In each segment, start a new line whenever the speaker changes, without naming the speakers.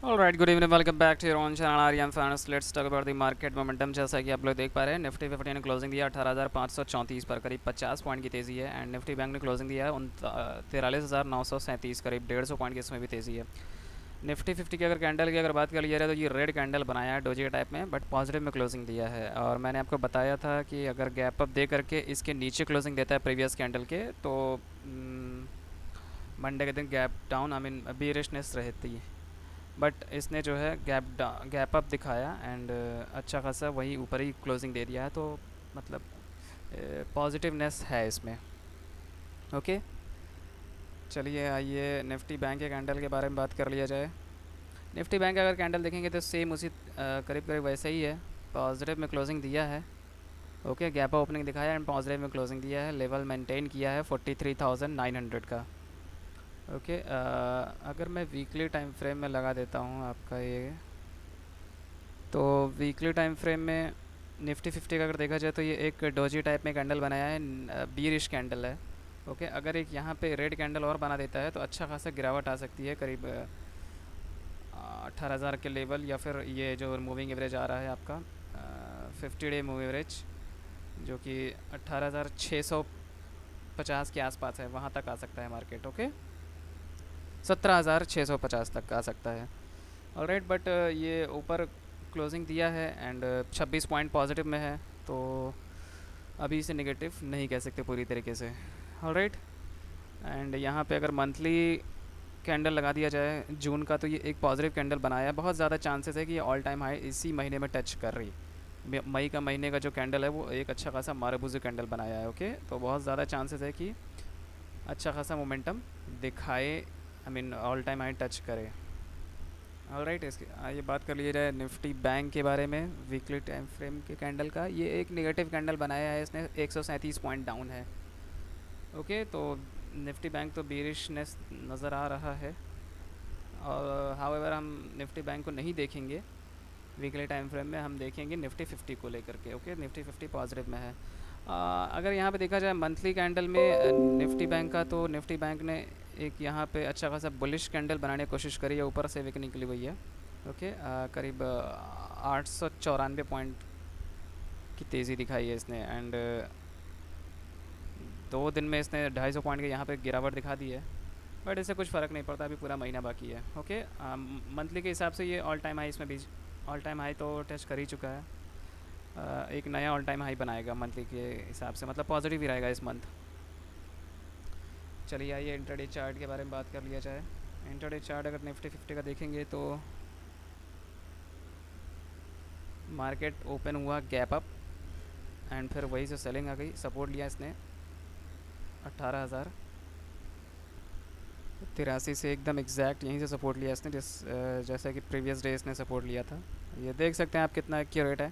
All right, good evening. Welcome back to your own channel Aryan Fans. Let's talk about the market momentum. जैसा कि आप लोग देख पा रहे हैं, निफ्टी 50 ने क्लोजिंग दिया 18,534 पर, करीब 50 पॉइंट की तेज़ी है। एंड निफ्टी बैंक ने क्लोजिंग दिया है 43,937, करीब 150 पॉइंट की इसमें भी तेज़ी है। निफ्टी 50 की अगर कैंडल की अगर बात कर लिया जाए तो ये रेड कैंडल बनाया है डोजी टाइप में, बट पॉजिटिव में क्लोजिंग दिया है। और मैंने आपको बताया था कि अगर गैप अप दे करके इसके नीचे क्लोजिंग देता है प्रीवियस कैंडल के, तो मंडे के दिन गैप डाउन आई मीन बीरिशनेस रहती है। बट इसने जो है गैप अप दिखाया एंड अच्छा खासा वही ऊपर ही क्लोजिंग दे दिया है, तो मतलब पॉजिटिवनेस है इसमें। ओके, चलिए आइए निफ्टी बैंक के कैंडल के बारे में बात कर लिया जाए। निफ्टी बैंक अगर कैंडल देखेंगे तो सेम उसी करीब करीब वैसे ही है। पॉजिटिव में क्लोजिंग दिया है। ओके, गैप ओपनिंग दिखाया एंड पॉजिटिव में क्लोजिंग दिया है। लेवल मेंटेन किया है 43,900 का। ओके, अगर मैं वीकली टाइम फ्रेम में लगा देता हूँ आपका ये, तो वीकली टाइम फ्रेम में निफ्टी 50 का अगर देखा जाए तो ये एक डोजी टाइप में कैंडल बनाया है, बीरिश कैंडल है। ओके, अगर एक यहाँ पे रेड कैंडल और बना देता है तो अच्छा खासा गिरावट आ सकती है, करीब 18,000 के लेवल, या फिर ये जो मूविंग एवरेज आ रहा है आपका 50 डे मूव एवरेज, जो कि 18,650 के आसपास है, वहाँ तक आ सकता है मार्केट। ओके, 17,650 तक आ सकता है। ऑलराइट, बट ये ऊपर क्लोजिंग दिया है एंड 26 पॉइंट पॉजिटिव में है, तो अभी इसे नेगेटिव नहीं कह सकते पूरी तरीके से। ऑलराइट, एंड यहाँ पे अगर मंथली कैंडल लगा दिया जाए जून का, तो ये एक पॉजिटिव कैंडल बनाया है। बहुत ज़्यादा चांसेस है कि ये ऑल टाइम हाई इसी महीने में टच कर रही। मई का महीने का जो कैंडल है वो एक अच्छा खासा मारबूजी कैंडल बनाया है। ओके, तो बहुत ज़्यादा चांसेस है कि अच्छा खासा मोमेंटम दिखाए, I mean all time high touch करे। ऑलराइट, इसके आइए बात कर लिया जाए निफ्टी बैंक के बारे में। वीकली टाइम फ्रेम के कैंडल का ये एक नेगेटिव कैंडल बनाया है इसने, 137 पॉइंट डाउन है। ओके, तो निफ्टी बैंक तो बेरिशनेस नज़र आ रहा है। और हाउएवर हम निफ्टी बैंक को नहीं देखेंगे वीकली टाइम फ्रेम में, हम देखेंगे निफ्टी 50 को लेकर के। ओके, निफ्टी 50 पॉजिटिव में है। अगर यहाँ पे देखा जाए मंथली कैंडल में निफ्टी बैंक का, तो निफ्टी बैंक ने एक यहाँ पे अच्छा खासा बुलिश कैंडल बनाने की कोशिश करी है, ऊपर से विक निकली हुई है। ओके, करीब 894 पॉइंट की तेज़ी दिखाई है इसने एंड 2 दिन में इसने 250 पॉइंट के यहाँ पे गिरावट दिखा दी है। बट इससे कुछ फ़र्क नहीं पड़ता, अभी पूरा महीना बाकी है। ओके, मंथली के हिसाब से ये ऑल टाइम हाई इसमें भी ऑल टाइम हाई तो टच कर ही चुका है। एक नया ऑल टाइम हाई बनाएगा मंथली के हिसाब से, मतलब पॉजिटिव ही रहेगा इस मंथ। चलिए आइए इंटरडे चार्ट के बारे में बात कर लिया जाए। इंटरडे चार्ट अगर निफ्टी 50 का देखेंगे तो मार्केट ओपन हुआ गैप अप एंड फिर वही से सेलिंग आ गई। सपोर्ट लिया इसने 18,083 से, एकदम एग्जैक्ट यहीं से सपोर्ट लिया इसने, जैसा कि प्रीवियस डे इसने सपोर्ट लिया था। ये देख सकते हैं आप कितना एक्यूरेट है।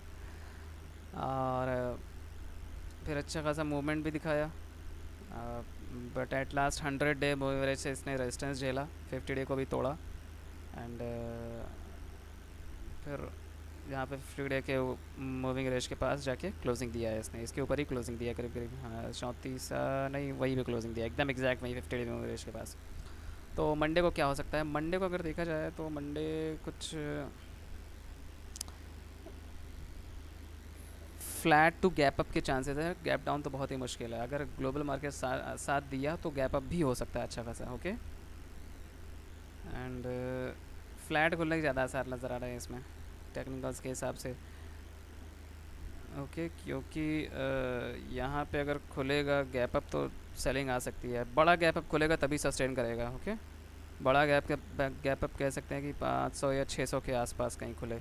और फिर अच्छा खासा मूवमेंट भी दिखाया, but at last 100 day move average से इसने रेजिस्टेंस झेला, 50 डे को भी तोड़ा एंड फिर यहाँ पे 50 डे के मूविंग एवरेज के पास जाके क्लोजिंग दिया है इसने, इसके ऊपर ही क्लोजिंग दिया करीब करीब, हाँ 34 नहीं वही पे क्लोजिंग दिया एकदम एग्जैक्ट वही 50 डे मूविंग एवरेज के पास। तो मंडे को क्या हो सकता है? मंडे को अगर देखा जाए तो मंडे कुछ फ्लैट टू गैप अप के चांसेस है, गैप डाउन तो बहुत ही मुश्किल है। अगर ग्लोबल मार्केट साथ दिया तो गैप अप भी हो सकता है अच्छा खासा। ओके, एंड फ्लैट खुलने की ज़्यादा आसार नज़र आ रहे हैं इसमें टेक्निकल्स के हिसाब से। ओके, क्योंकि यहाँ पे अगर खुलेगा गैप अप तो सेलिंग आ सकती है। बड़ा गैप अप खुलेगा तभी सस्टेन करेगा। ओके, बड़ा गैप अप कह सकते हैं कि 500 या 600 के आसपास कहीं खुले,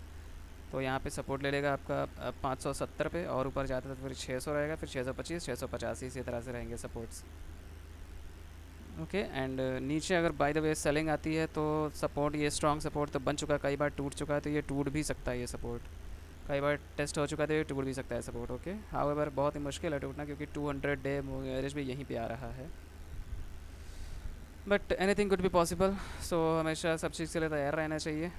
तो यहाँ पे सपोर्ट ले लेगा आपका 570 पे, और ऊपर जाता है तो फिर 600 रहेगा, फिर 625 685 इसी तरह से रहेंगे सपोर्ट्स। ओके, एंड नीचे अगर बाय द वे सेलिंग आती है तो सपोर्ट, ये स्ट्रॉन्ग सपोर्ट तो बन चुका है, कई बार टूट चुका है, तो ये टूट भी सकता है। ये सपोर्ट कई बार टेस्ट हो चुका है तो ये टूट भी सकता है सपोर्ट। ओके, हाउएवर बहुत ही मुश्किल है टूटना, क्योंकि 200 डे एवरेज भी यहीं पे आ रहा है, but anything could be possible. So हमेशा सब चीज़ के लिए तैयार रहना चाहिए।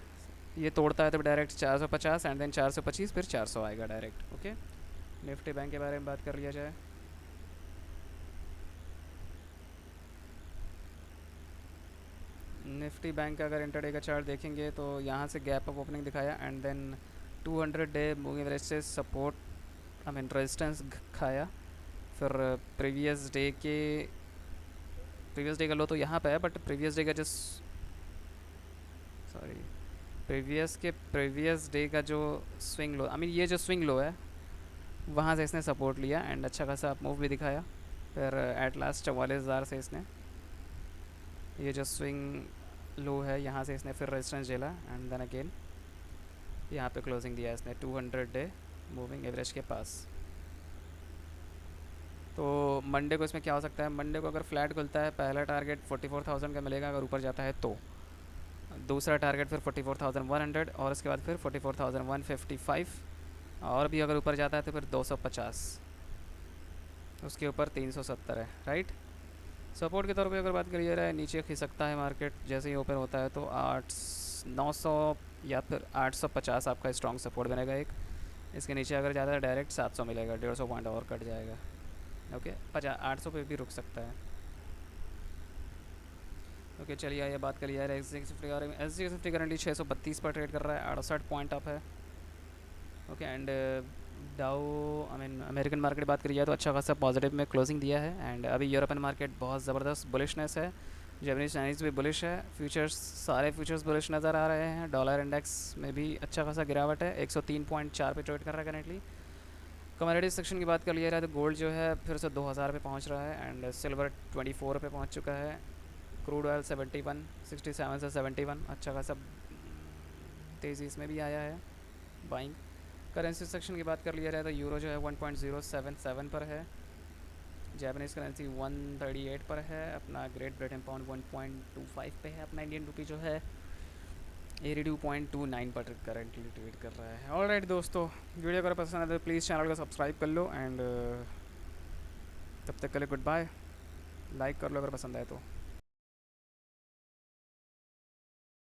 ये तोड़ता है तो डायरेक्ट 450 एंड देन 425, फिर 400 आएगा डायरेक्ट। ओके, निफ्टी बैंक के बारे में बात कर लिया जाए। निफ्टी बैंक का अगर इंटरडे का चार्ट देखेंगे तो यहाँ से गैप अप ओपनिंग दिखाया and then 200 day moving average से सपोर्ट आई मीन रेजिस्टेंस खाया। फिर प्रीवियस डे का लो तो यहाँ पे है, बट प्रीवियस डे का जो सॉरी प्रीवियस डे का जो स्विंग लो, आई मीन ये जो स्विंग लो है वहाँ से इसने सपोर्ट लिया एंड अच्छा खासा मूव भी दिखाया। फिर एट लास्ट 44,000 से इसने ये जो स्विंग लो है यहाँ से इसने फिर रेजिस्टेंस झेला एंड देन अगेन यहाँ पे क्लोजिंग दिया इसने 200 डे मूविंग एवरेज के पास। तो मंडे को इसमें क्या हो सकता है, मंडे को अगर फ्लैट खुलता है पहला टारगेट 44,000 का मिलेगा अगर ऊपर जाता है तो, दूसरा टारगेट फिर 44,100 और उसके बाद फिर 44,155 और भी अगर ऊपर जाता है तो फिर 250, उसके ऊपर 370 है राइट। सपोर्ट के तौर पे अगर बात करिए रहा है नीचे खिसकता है मार्केट जैसे ही ओपन होता है तो 900 या फिर 850 आपका स्ट्रॉन्ग सपोर्ट बनेगा एक। इसके नीचे अगर जाता है डायरेक्ट 700 मिलेगा, 150 पॉइंट और कट जाएगा। ओके 800 पे भी रुक सकता है। ओके चलिए आइए बात करिए यार SGX निफ्टी और SGX निफ्टी करंटली 632 पर ट्रेड कर रहा है, 68 पॉइंट अप है। ओके एंड डाउ आई मीन अमेरिकन मार्केट बात करिए तो अच्छा खासा पॉजिटिव में क्लोजिंग दिया है एंड अभी यूरोपियन मार्केट बहुत ज़बरदस्त बुलिशनेस है, जैपनीज चाइनीज़ भी बुलिश है, फ्यूचर्स सारे फ्यूचर्स बुलिश नज़र आ रहे हैं। डॉलर इंडेक्स में भी अच्छा खासा गिरावट है, 103.4 पे ट्रेड कर रहा है करेंटली। कमोडिटी सेक्शन की बात कर लिया जाए तो गोल्ड जो है फिर से 2000 पे पहुंच रहा है एंड सिल्वर 24 पे पहुंच चुका है। क्रूड ऑयल 67 से 71 अच्छा खासा तेज़ी इसमें भी आया है बाइंग। करेंसी सेक्शन की बात कर लिया जाए तो यूरो जो है 1.077 पर है, जापानीज़ करेंसी 138 पर है, अपना ग्रेट ब्रिटेन पाउंड 1.25 पे है, अपना इंडियन रुपी जो है 82.29 पर करेंटली ट्रेड कर रहा है। ऑलराइट दोस्तों, वीडियो अगर पसंद आए तो प्लीज़ चैनल को सब्सक्राइब कर लो एंड तब तक के लिए गुड बाय। लाइक कर लो अगर पसंद आए तो।